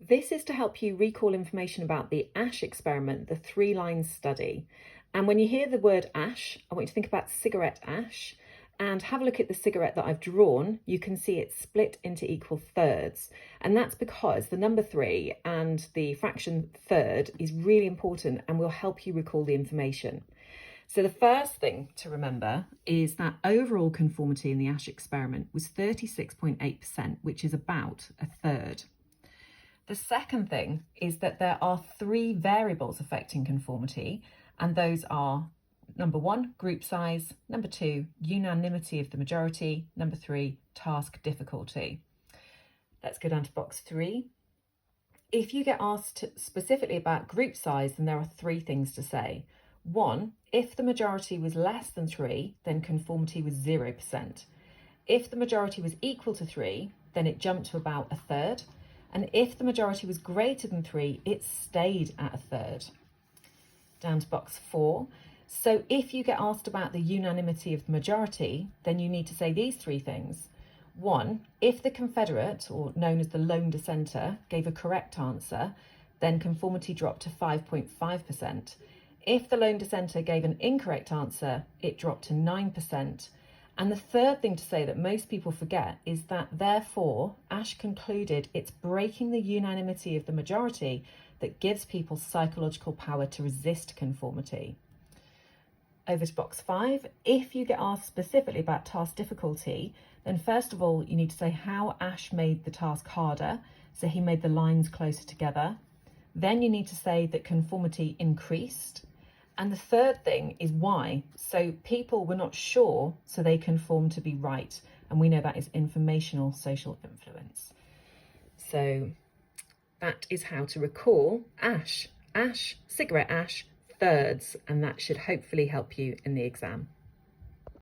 This is to help you recall information about the Asch experiment, the 3-line study. And when you hear the word ash, I want you to think about cigarette ash and have a look at the cigarette that I've drawn. You can see it's split into equal thirds. And that's because the number 3 and the fraction third is really important and will help you recall the information. So the first thing to remember is that overall conformity in the Asch experiment was 36.8%, which is about a third. The second thing is that there are 3 variables affecting conformity, and those are number 1, group size, number 2, unanimity of the majority, number 3, task difficulty. Let's go down to box 3. If you get asked specifically about group size, then there are 3 things to say. 1, if the majority was less than 3, then conformity was 0%. If the majority was equal to 3, then it jumped to about a third. And if the majority was greater than 3, it stayed at a third. Down to box 4. So if you get asked about the unanimity of the majority, then you need to say these 3 things. 1, if the Confederate, or known as the lone dissenter, gave a correct answer, then conformity dropped to 5.5%. If the lone dissenter gave an incorrect answer, it dropped to 9%. And the third thing to say that most people forget is that therefore Asch concluded it's breaking the unanimity of the majority that gives people psychological power to resist conformity. Over to box 5. If you get asked specifically about task difficulty, then first of all, you need to say how Asch made the task harder. So he made the lines closer together. Then you need to say that conformity increased. And the third thing is why. So people were not sure, so they conformed to be right. And we know that is informational social influence. So that is how to recall Asch. Asch, cigarette ash, thirds, and that should hopefully help you in the exam.